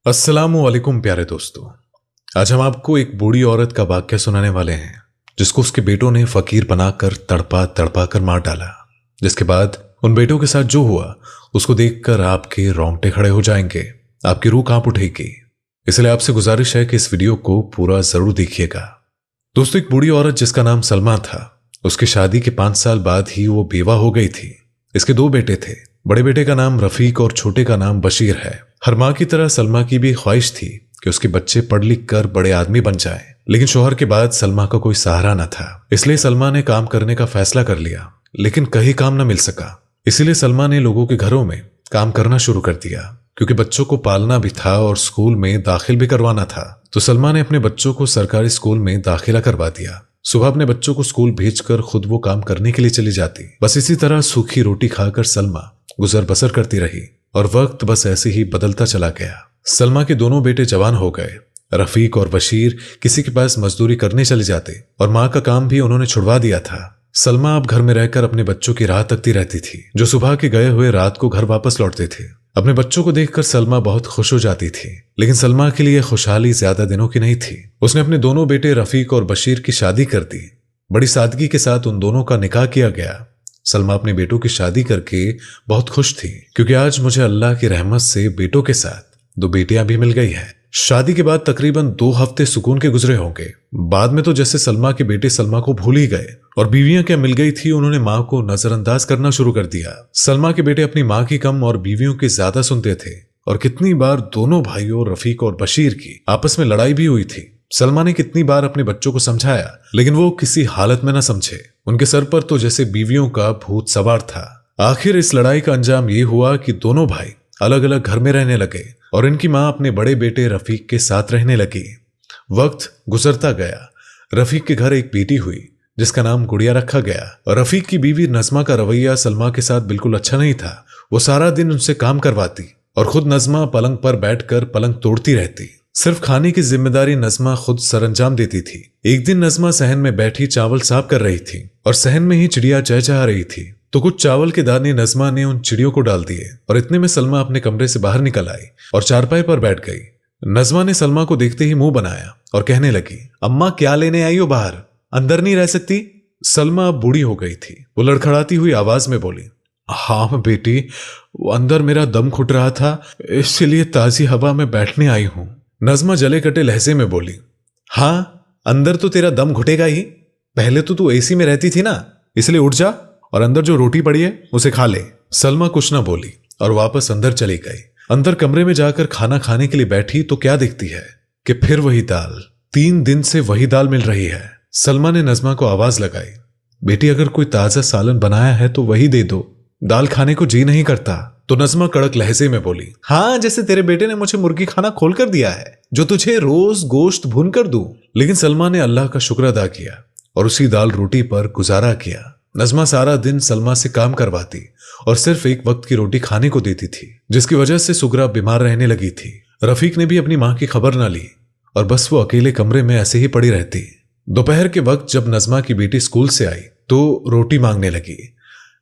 अस्सलामुअलैकुम प्यारे दोस्तों। आज हम आपको एक बूढ़ी औरत का वाक्य सुनाने वाले हैं जिसको उसके बेटों ने फकीर बनाकर तड़पा तड़पा कर मार डाला। जिसके बाद उन बेटों के साथ जो हुआ उसको देखकर आपके रोंगटे खड़े हो जाएंगे, आपकी रूह कांप उठेगी। इसलिए आपसे गुजारिश है कि इस वीडियो को पूरा जरूर देखिएगा। दोस्तों, एक बूढ़ी औरत जिसका नाम सलमा था, उसकी शादी के 5 साल बाद ही वो बेवा हो गई थी। इसके 2 बेटे थे। बड़े बेटे का नाम रफीक और छोटे का नाम बशीर है। हर माँ की तरह सलमा की भी ख्वाहिश थी कि उसके बच्चे पढ़ लिख कर बड़े आदमी बन जाएं। लेकिन शोहर के बाद सलमा का कोई सहारा न था, इसलिए सलमा ने काम करने का फैसला कर लिया। लेकिन कहीं काम न मिल सका, इसीलिए सलमा ने लोगों के घरों में काम करना शुरू कर दिया। क्योंकि बच्चों को पालना भी था और स्कूल में दाखिल भी करवाना था, तो सलमा ने अपने बच्चों को सरकारी स्कूल में दाखिला करवा दिया। सुबह अपने बच्चों को स्कूल भेजकर खुद वो काम करने के लिए चली जाती। बस इसी तरह सूखी रोटी खाकर सलमा गुजर बसर करती रही और वक्त बस ऐसे ही बदलता चला गया। सलमा के दोनों बेटे जवान हो गए। रफीक और बशीर किसी के पास मजदूरी करने चले जाते और माँ का काम भी उन्होंने छुड़वा दिया था। सलमा अब घर में रहकर अपने बच्चों की राह तकती रहती थी, जो सुबह के गए हुए रात को घर वापस लौटते थे। अपने बच्चों को देखकर सलमा बहुत खुश हो जाती थी। लेकिन सलमा के लिए खुशहाली ज्यादा दिनों की नहीं थी। उसने अपने दोनों बेटे रफीक और बशीर की शादी कर दी। बड़ी सादगी के साथ उन दोनों का निकाह किया गया। सलमा अपने बेटों की शादी करके बहुत खुश थी, क्योंकि आज मुझे अल्लाह की रहमत से बेटों के साथ 2 बेटियां भी मिल गई हैं। शादी के बाद तकरीबन 2 हफ्ते सुकून के गुजरे होंगे। बाद में तो जैसे सलमा के बेटे सलमा को भूल ही गए और बीवियां क्या मिल गई थी, उन्होंने माँ को नजरअंदाज करना शुरू कर दिया। सलमा के बेटे अपनी माँ की कम और बीवियों की ज्यादा सुनते थे और कितनी बार दोनों भाइयों रफीक और बशीर की आपस में लड़ाई भी हुई थी। सलमा ने कितनी बार अपने बच्चों को समझाया, लेकिन वो किसी हालत में न समझे। उनके सर पर तो जैसे बीवियों का भूत सवार था। आखिर इस लड़ाई का अंजाम ये हुआ कि दोनों भाई अलग अलग घर में रहने लगे और इनकी माँ अपने बड़े बेटे रफीक के साथ रहने लगी। वक्त गुजरता गया। रफीक के घर एक बेटी हुई जिसका नाम गुड़िया रखा गया। और रफीक की बीवी नज़मा का रवैया सलमा के साथ बिल्कुल अच्छा नहीं था। वो सारा दिन उनसे काम करवाती और खुद नज़मा पलंग पर बैठकर पलंग तोड़ती रहती। सिर्फ खाने की जिम्मेदारी नज़मा खुद सरंजाम देती थी। एक दिन नज़मा सहन में बैठी चावल साफ कर रही थी और सहन में ही चिड़िया चहचहा रही थी, तो कुछ चावल के दाने नज़मा ने उन चिड़ियों को डाल दिए और इतने में सलमा अपने कमरे से बाहर निकल आई और चारपाई पर बैठ गई। नज़मा ने सलमा को देखते ही मुंह बनाया और कहने लगी, अम्मा क्या लेने आई हो बाहर, अंदर नहीं रह सकती? सलमा अब बूढ़ी हो गई थी। वो लड़खड़ाती हुई आवाज में बोली, हाँ बेटी, वो अंदर मेरा दम घुट रहा था, इसलिए ताजी हवा में बैठने आई हूं। नज़मा जले कटे लहजे में बोली, हाँ अंदर तो तेरा दम घुटेगा ही, पहले तो तू एसी में रहती थी ना, इसलिए उठ जा और अंदर जो रोटी पड़ी है उसे खा ले। सलमा कुछ ना बोली और वापस अंदर चली गई। अंदर कमरे में जाकर खाना खाने के लिए बैठी तो क्या देखती है कि फिर वही दाल, 3 दिन से वही दाल मिल रही है। सलमा ने नज़मा को आवाज लगाई, बेटी अगर कोई ताजा सालन बनाया है तो वही दे दो, दाल खाने को जी नहीं करता। तो नज़मा कड़क लहजे में बोली, हाँ जैसे तेरे बेटे ने मुझे मुर्गी खाना खोल कर दिया है जो तुझे रोज गोश्त भून कर दूं। लेकिन सलमा ने अल्लाह का शुक्र अदा किया और उसी दाल रोटी पर गुजारा किया। नज़मा सारा दिन सलमा से काम करवाती और सिर्फ एक वक्त की रोटी खाने को देती थी, जिसकी वजह से सुगरा बीमार रहने लगी थी। रफीक ने भी अपनी माँ की खबर ना ली और बस वो अकेले कमरे में ऐसे ही पड़ी रहती। दोपहर के वक्त जब नज़मा की बेटी स्कूल से आई तो रोटी मांगने लगी।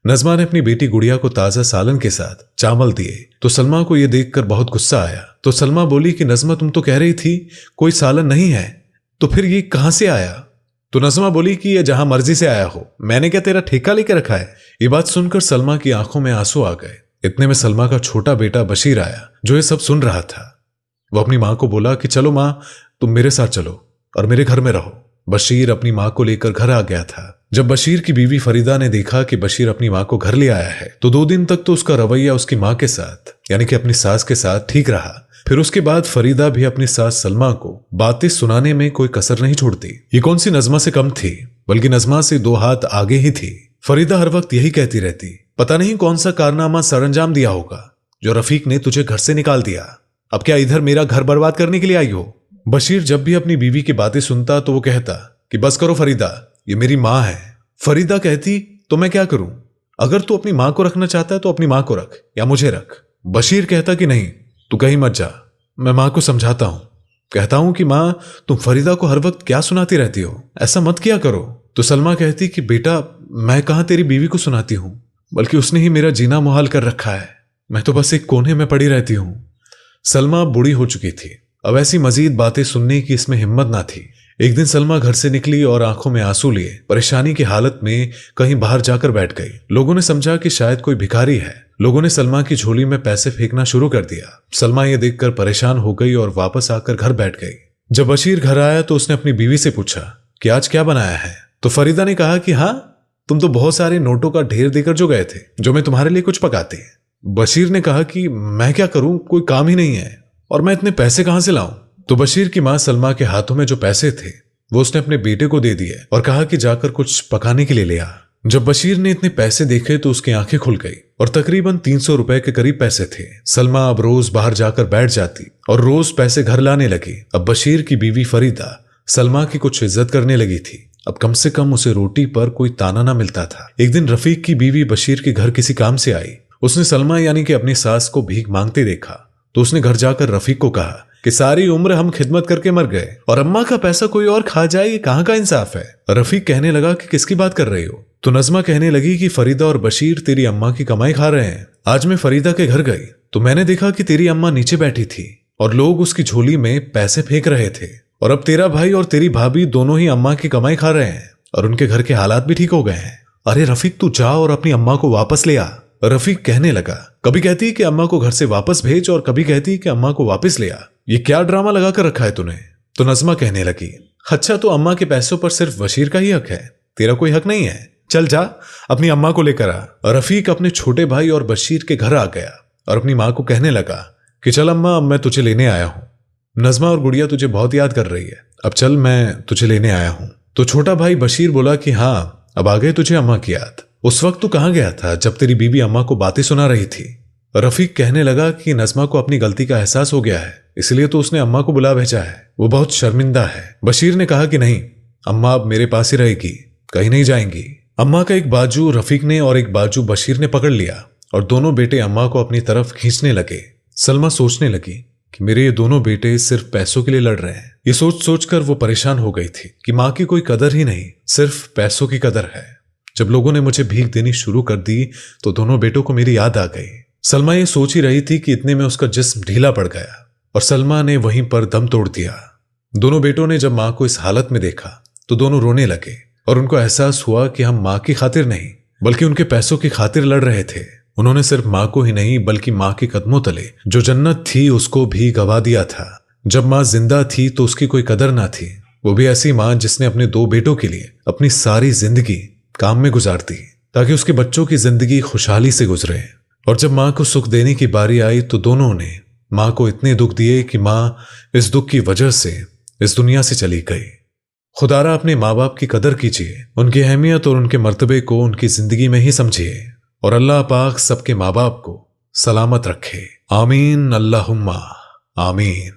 नज़मा ने अपनी बेटी गुड़िया को ताजा सालन के साथ चावल दिए तो सलमा को यह देखकर बहुत गुस्सा आया। तो सलमा बोली कि नज़मा तुम तो कह रही थी कोई सालन नहीं है, तो फिर ये कहां से आया? तो नज़मा बोली कि यह जहां मर्जी से आया हो, मैंने क्या तेरा ठेका लेकर रखा है? ये बात सुनकर सलमा की आंखों में आंसू आ गए। इतने में सलमा का छोटा बेटा बशीर आया जो ये सब सुन रहा था। वो अपनी माँ को बोला कि चलो माँ, तुम मेरे साथ चलो और मेरे घर में रहो। बशीर अपनी माँ को लेकर घर आ गया था। जब बशीर की बीवी फरीदा ने देखा कि बशीर अपनी माँ को घर ले आया है तो 2 दिन तक तो उसका रवैया उसकी माँ के साथ यानी कि अपनी सास के साथ ठीक रहा। फिर उसके बाद फरीदा भी अपनी सास सलमा को बातें सुनाने में कोई कसर नहीं छोड़ती। ये कौन सी नज़मा से कम थी, बल्कि नज़मा से 2 हाथ आगे ही थी। फरीदा हर वक्त यही कहती रहती, पता नहीं कौन सा कारनामा सरंजाम दिया होगा जो रफीक ने तुझे घर से निकाल दिया। अब क्या इधर मेरा घर बर्बाद करने के लिए आई हो? बशीर जब भी अपनी बीवी की बातें सुनता तो वो कहता कि बस करो फरीदा, ये मेरी माँ है। फरीदा कहती, तो मैं क्या करूं? अगर तू अपनी माँ को रखना चाहता है तो अपनी माँ को रख या मुझे रख। बशीर कहता कि नहीं, तू कहीं मत जा, मैं माँ को समझाता हूं। कहता हूं कि माँ तुम फरीदा को हर वक्त क्या सुनाती रहती हो, ऐसा मत किया करो। तो सलमा कहती कि बेटा मैं कहां तेरी बीवी को सुनाती हूं, बल्कि उसने ही मेरा जीना मुहाल कर रखा है। मैं तो बस एक कोने में पड़ी रहती हूं। सलमा अब बूढ़ी हो चुकी थी। अब ऐसी मजीद बातें सुनने की इसमें हिम्मत ना थी। एक दिन सलमा घर से निकली और आंखों में आंसू लिए परेशानी की हालत में कहीं बाहर जाकर बैठ गई। लोगों ने समझा कि शायद कोई भिखारी है। लोगों ने सलमा की झोली में पैसे फेंकना शुरू कर दिया। सलमा ये देखकर परेशान हो गई और वापस आकर घर बैठ गई। जब बशीर घर आया तो उसने अपनी बीवी से पूछा कि आज क्या बनाया है। तो फरीदा ने कहा कि हाँ, तुम तो बहुत सारे नोटों का ढेर देकर जो गए थे, जो मैं तुम्हारे लिए कुछ पकाती। बशीर ने कहा कि मैं क्या करूं, कोई काम ही नहीं है और मैं इतने पैसे कहां से लाऊं। तो बशीर की मां सलमा के हाथों में जो पैसे थे वो उसने अपने बेटे को दे दिए और कहा कि जाकर कुछ पकाने के लिए ले आ। जब बशीर ने इतने पैसे देखे तो उसकी आंखें खुल गई और तकरीबन 300 रुपए के करीब पैसे थे। सलमा अब रोज बाहर जाकर बैठ जाती और रोज पैसे घर लाने लगी। अब बशीर की बीवी फरीदा सलमा की कुछ इज्जत करने लगी थी। अब कम से कम उसे रोटी पर कोई ताना ना मिलता था। एक दिन रफीक की बीवी बशीर के घर किसी काम से आई। उसने सलमा यानी कि अपनी सास को भीख मांगते देखा तो उसने घर जाकर रफीक को कहा कि सारी उम्र हम खिदमत करके मर गए और अम्मा का पैसा कोई और खा जाए, ये कहां का इंसाफ है। रफीक कहने लगा कि किसकी बात कर रही हो। तो नजमा कहने लगी कि फरीदा और बशीर तेरी अम्मा की कमाई खा रहे हैं। आज मैं फरीदा के घर गई तो मैंने देखा कि तेरी अम्मा नीचे बैठी थी और लोग उसकी झोली में पैसे फेंक रहे थे और अब तेरा भाई और तेरी भाभी दोनों ही अम्मा की कमाई खा रहे हैं और उनके घर के हालात भी ठीक हो गए हैं। अरे रफीक, तू जा और अपनी अम्मा को वापस ले आ। रफीक कहने लगा, कभी कहती है कि अम्मा को घर से वापस भेज और कभी कहती है कि अम्मा को वापस ले आ। ये क्या ड्रामा लगा कर रखा है तूने। तो नजमा कहने लगी, अच्छा तो अम्मा के पैसों पर सिर्फ बशीर का ही हक है, तेरा कोई हक नहीं है। चल जा अपनी अम्मा को लेकर आ। रफीक अपने छोटे भाई और बशीर के घर आ गया और अपनी माँ को कहने लगा कि चल अम्मा, अब मैं तुझे लेने आया हूं। नजमा और गुड़िया तुझे बहुत याद कर रही है, अब चल मैं तुझे लेने आया हूं। तो छोटा भाई बशीर बोला कि हाँ, अब आ गए तुझे अम्मा की याद। उस वक्त तू कहां गया था जब तेरी बीबी अम्मा को बातें सुना रही थी। रफीक कहने लगा कि नजमा को अपनी गलती का एहसास हो गया है, इसलिए तो उसने अम्मा को बुला भेजा है, वो बहुत शर्मिंदा है। बशीर ने कहा कि नहीं, अम्मा अब मेरे पास ही रहेगी, कहीं नहीं जाएंगी। अम्मा का एक बाजू रफीक ने और एक बाजू बशीर ने पकड़ लिया और दोनों बेटे अम्मा को अपनी तरफ खींचने लगे। सलमा सोचने लगी कि मेरे ये दोनों बेटे सिर्फ पैसों के लिए लड़ रहे हैं। ये सोच सोचकर वो परेशान हो गई थी कि माँ की कोई कदर ही नहीं, सिर्फ पैसों की कदर है। जब लोगों ने मुझे भीख देनी शुरू कर दी तो दोनों बेटों को मेरी याद आ गई। सलमा ये सोच ही रही थी कि इतने में उसका जिस्म ढीला पड़ गया और सलमा ने वहीं पर दम तोड़ दिया। दोनों बेटों ने जब माँ को इस हालत में देखा तो दोनों रोने लगे और उनको एहसास हुआ कि हम माँ की खातिर नहीं बल्कि उनके पैसों की खातिर लड़ रहे थे। उन्होंने सिर्फ माँ को ही नहीं बल्कि माँ के कदमों तले जो जन्नत थी उसको भी गवा दिया था। जब माँ जिंदा थी तो उसकी कोई कदर ना थी, वो भी ऐसी माँ जिसने अपने दो बेटों के लिए अपनी सारी जिंदगी काम में गुजार दी ताकि उसके बच्चों की जिंदगी खुशहाली से गुजरे। और जब माँ को सुख देने की बारी आई तो दोनों ने माँ को इतने दुख दिए कि माँ इस दुख की वजह से इस दुनिया से चली गई। खुदारा अपने माँ बाप की कदर कीजिए, उनकी अहमियत और उनके मर्तबे को उनकी जिंदगी में ही समझिए और अल्लाह पाक सबके माँ बाप को सलामत रखे। आमीन अल्लाहुम्मा आमीन।